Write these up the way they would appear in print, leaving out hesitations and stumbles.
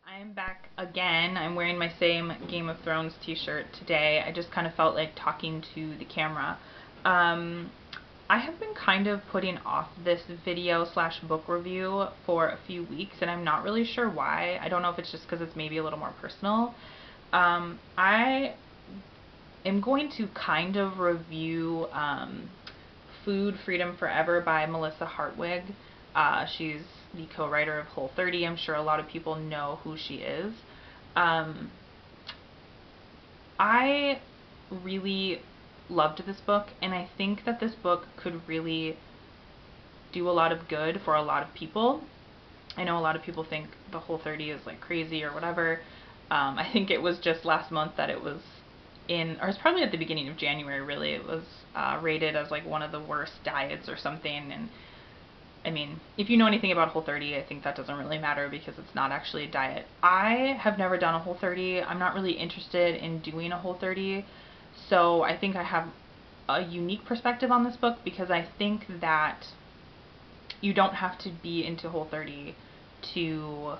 I'm back again. I'm wearing my same Game of Thrones t-shirt today. I just kind of felt like talking to the camera. Um, I have been kind of putting off this video slash book review for a few weeks, and I'm not really sure why. I don't know if it's just because it's maybe a little more personal. I am going to kind of review Food Freedom Forever by Melissa Hartwig. She's the co-writer of Whole30. I'm sure a lot of people know who she is. Um, I really loved this book, and I think that this book could really do a lot of good for a lot of people. I know a lot of people think the Whole30 is like crazy or whatever. I think it was just last month that it was or it's probably at the beginning of January, really. It was rated as like one of the worst diets or something. And I mean, if you know anything about Whole30, I think that doesn't really matter because it's not actually a diet. I have never done a Whole30. I'm not really interested in doing a Whole30. So I think I have a unique perspective on this book because I think that you don't have to be into Whole30 to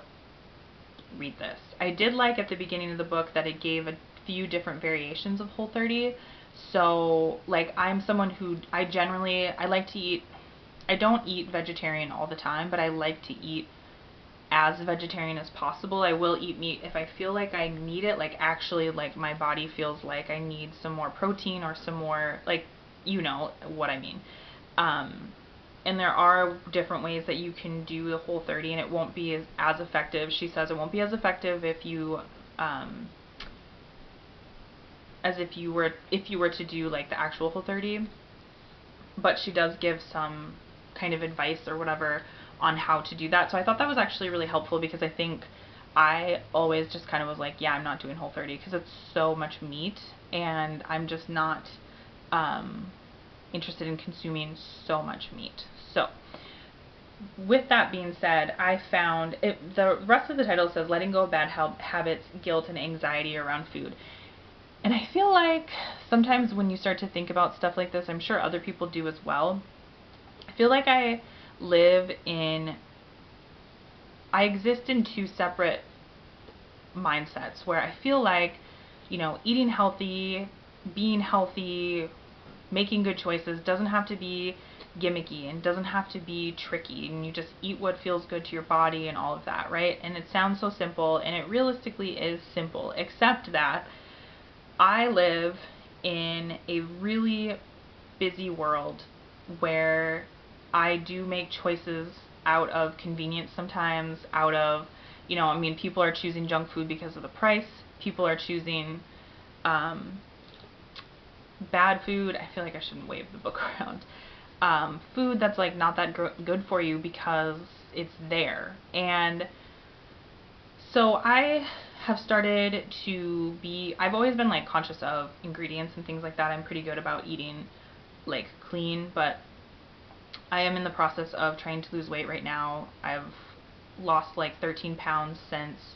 read this. I did like at the beginning of the book that it gave a few different variations of Whole30. So, like, I'm someone who I like to eat. I don't eat vegetarian all the time, but I like to eat as vegetarian as possible. I will eat meat if I feel like I need it, like actually like my body feels like I need some more protein or some more, like, you know what I mean. Um, and there are different ways that you can do the Whole30, and it won't be as effective. She says it won't be as effective if you as if you were to do like the actual Whole30, but she does give some kind of advice or whatever on how to do that. So I thought that was actually really helpful because I think I always just kind of was like, yeah, I'm not doing Whole30 because it's so much meat, and I'm just not interested in consuming so much meat. So with that being said, I found the rest of the title says letting go of bad habits, guilt, and anxiety around food. And I feel like sometimes when you start to think about stuff like this, I'm sure other people do as well. I feel like live in, I exist in two separate mindsets where I feel like, eating healthy, being healthy, making good choices doesn't have to be gimmicky and doesn't have to be tricky, and you just eat what feels good to your body and all of that, right? And it sounds so simple, and it realistically is simple, except that I live in a really busy world where I do make choices out of convenience sometimes, out of, I mean, people are choosing junk food because of the price. People are choosing bad food. I feel like I shouldn't wave the book around. Food that's like not that good for you because it's there. And so I have started I've always been like conscious of ingredients and things like that. I'm pretty good about eating like clean, but I am in the process of trying to lose weight right now. I've lost like 13 pounds since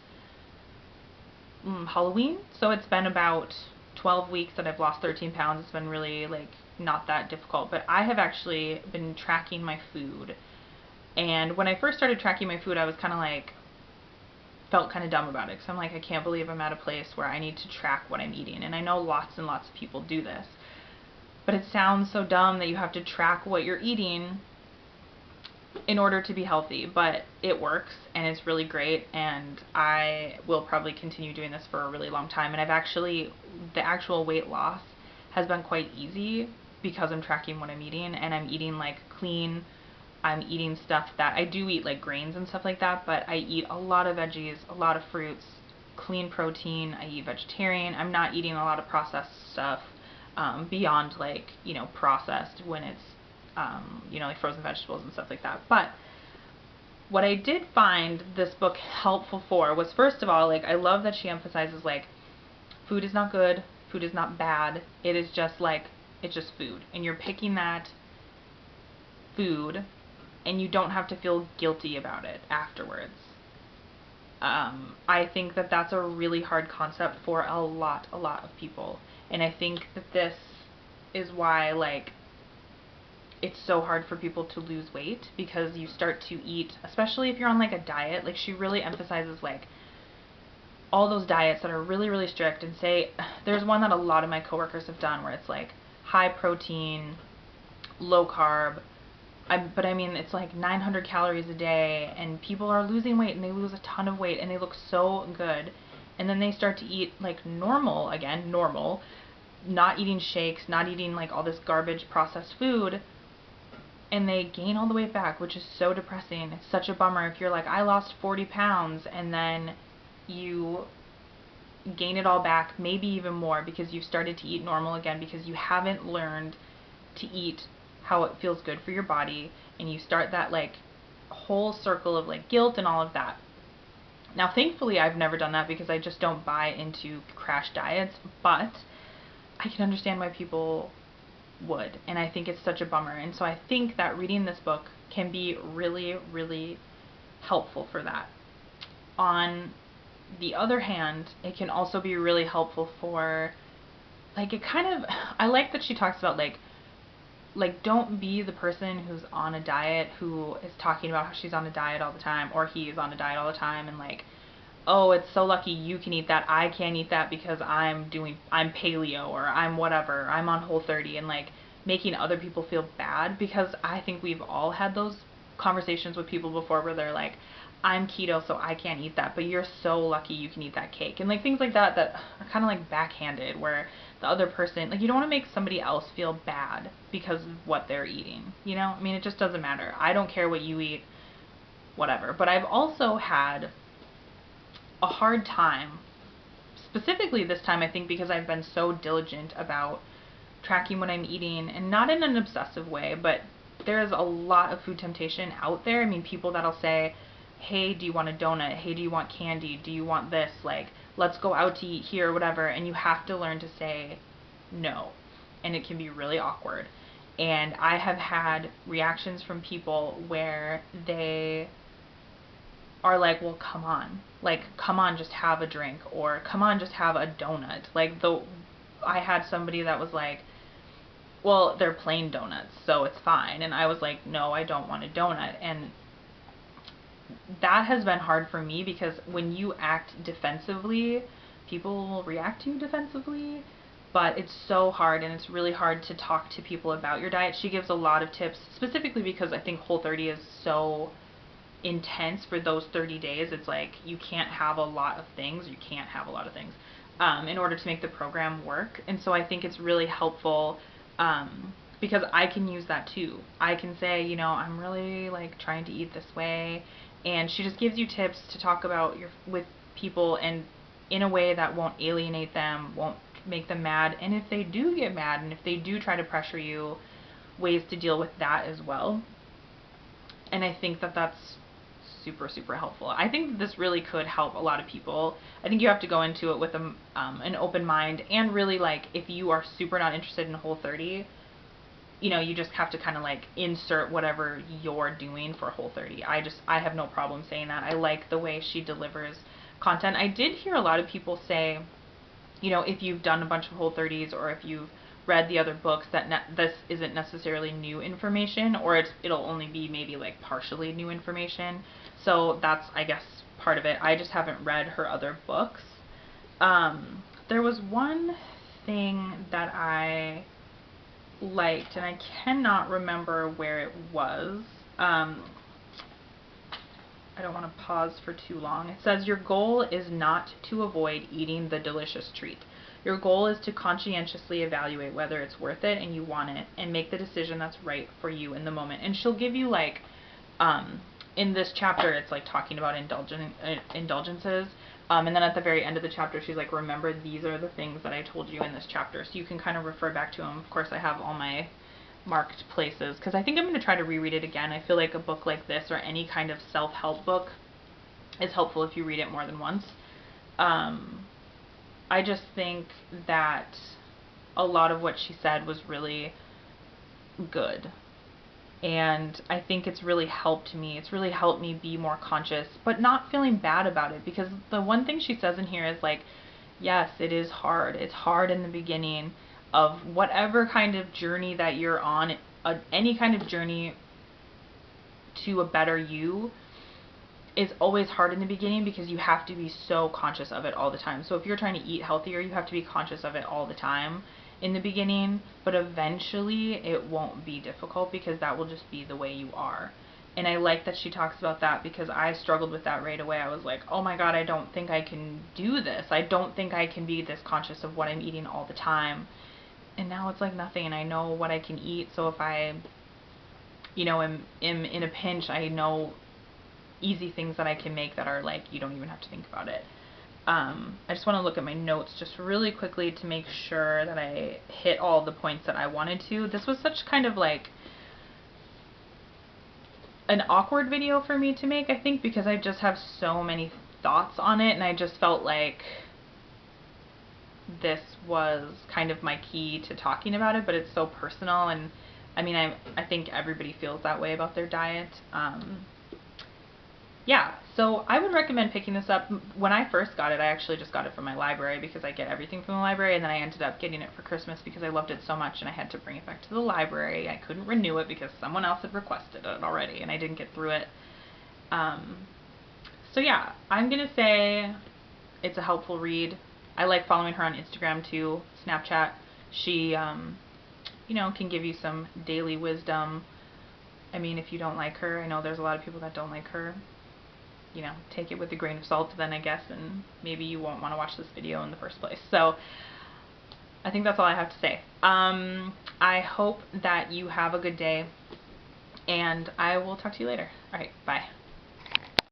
Halloween, so it's been about 12 weeks that I've lost 13 pounds. It's been really like not that difficult, but I have actually been tracking my food. And when I first started tracking my food, I was kind of like, felt kind of dumb about it because I'm like, I can't believe I'm at a place where I need to track what I'm eating. And I know lots and lots of people do this, but it sounds so dumb that you have to track what you're eating in order to be healthy, but it works and it's really great, and I will probably continue doing this for a really long time. And the actual weight loss has been quite easy because I'm tracking what I'm eating, and I'm eating like clean. I'm eating stuff that I do eat, like grains and stuff like that, but I eat a lot of veggies, a lot of fruits, clean protein. I eat vegetarian. I'm not eating a lot of processed stuff beyond like, processed when it's, like frozen vegetables and stuff like that. But what I did find this book helpful for was, first of all, like, I love that she emphasizes like food is not good, food is not bad. It is just like, it's just food, and you're picking that food, and you don't have to feel guilty about it afterwards. I think that that's a really hard concept for a lot of people, and I think that this is why, like, it's so hard for people to lose weight, because you start to eat, especially if you're on like a diet. Like, she really emphasizes like all those diets that are really, really strict, and say, there's one that a lot of my coworkers have done where it's like high protein, low carb, but I mean, it's like 900 calories a day, and people are losing weight, and they lose a ton of weight, and they look so good. And then they start to eat like normal again, normal, not eating shakes, not eating like all this garbage processed food, and they gain all the weight back, which is so depressing. It's such a bummer if you're like, I lost 40 pounds, and then you gain it all back, maybe even more, because you've started to eat normal again, because you haven't learned to eat how it feels good for your body, and you start that like whole circle of like guilt and all of that. Now, thankfully, I've never done that because I just don't buy into crash diets, but I can understand why people would, and I think it's such a bummer. And so I think that reading this book can be really, really helpful for that. On the other hand, it can also be really helpful for, like, it kind of, I like that she talks about like don't be the person who's on a diet who is talking about how she's on a diet all the time, or he's on a diet all the time, and like, oh, it's so lucky you can eat that, I can't eat that because I'm paleo, or I'm whatever, I'm on Whole30, and like making other people feel bad, because I think we've all had those conversations with people before where they're like, I'm keto so I can't eat that, but you're so lucky you can eat that cake, and like things like that that are kind of like backhanded, where the other person, like, you don't want to make somebody else feel bad because of what they're eating, you know? I mean, it just doesn't matter. I don't care what you eat, whatever. But I've also had a hard time, specifically this time, I think because I've been so diligent about tracking what I'm eating, and not in an obsessive way, but there's a lot of food temptation out there. I mean, people that'll say, hey, do you want a donut? Hey, do you want candy? Do you want this? Like, let's go out to eat here, whatever. And you have to learn to say no. And it can be really awkward. And I have had reactions from people where they are like, well, come on. Like, come on, just have a drink. Or, come on, just have a donut. Like, I had somebody that was like, well, they're plain donuts, so it's fine. And I was like, no, I don't want a donut. And that has been hard for me, because when you act defensively, people will react to you defensively. But it's so hard, and it's really hard to talk to people about your diet. She gives a lot of tips, specifically because I think Whole30 is so intense for those 30 days. It's like you can't have a lot of things. In order to make the program work. And so I think it's really helpful, because I can use that too. I can say, you know, I'm really like trying to eat this way, and she just gives you tips to talk about with people, and in a way that won't alienate them, won't make them mad, and if they do get mad, and if they do try to pressure you, ways to deal with that as well. And I think that that's super, super helpful. I think this really could help a lot of people. I think you have to go into it with an open mind, and really, like, if you are super not interested in Whole30, you know, you just have to kind of like insert whatever you're doing for Whole30. I have no problem saying that. I like the way she delivers content. I did hear a lot of people say, you know, if you've done a bunch of Whole30s, or if you've read the other books, that this isn't necessarily new information, or it'll only be maybe like partially new information. So that's, I guess, part of it. I just haven't read her other books. There was one thing that I liked, and I cannot remember where it was. I don't want to pause for too long. It says, your goal is not to avoid eating the delicious treat. Your goal is to conscientiously evaluate whether it's worth it and you want it, and make the decision that's right for you in the moment. And she'll give you like, in this chapter, it's like talking about indulgences. And then at the very end of the chapter, she's like, remember, these are the things that I told you in this chapter. So you can kind of refer back to them. Of course, I have all my marked places, because I think I'm going to try to reread it again. I feel like a book like this, or any kind of self-help book, is helpful if you read it more than once. I just think that a lot of what she said was really good. And I think it's really helped me. It's really helped me be more conscious, but not feeling bad about it. Because the one thing she says in here is like, yes, it is hard. It's hard in the beginning of whatever kind of journey that you're on, any kind of journey to a better you. is always hard in the beginning because you have to be so conscious of it all the time. So if you're trying to eat healthier, you have to be conscious of it all the time in the beginning, but eventually it won't be difficult because that will just be the way you are. And I like that she talks about that because I struggled with that right away. I was like, oh my god, I don't think I can do this. I don't think I can be this conscious of what I'm eating all the time. And now it's like nothing, and I know what I can eat. So if I, am in a pinch, I know easy things that I can make that are like, you don't even have to think about it. I just want to look at my notes just really quickly to make sure that I hit all the points that I wanted to. This was such kind of like an awkward video for me to make, I think, because I just have so many thoughts on it, and I just felt like this was kind of my key to talking about it, but it's so personal, and I mean, I think everybody feels that way about their diet. Yeah, so I would recommend picking this up. When I first got it, I actually just got it from my library because I get everything from the library, and then I ended up getting it for Christmas because I loved it so much and I had to bring it back to the library. I couldn't renew it because someone else had requested it already and I didn't get through it. So yeah, I'm going to say it's a helpful read. I like following her on Instagram too, Snapchat. She, can give you some daily wisdom. I mean, if you don't like her, I know there's a lot of people that don't like her. Take it with a grain of salt then, I guess, and maybe you won't want to watch this video in the first place. So I think that's all I have to say. I hope that you have a good day, and I will talk to you later. All right, bye.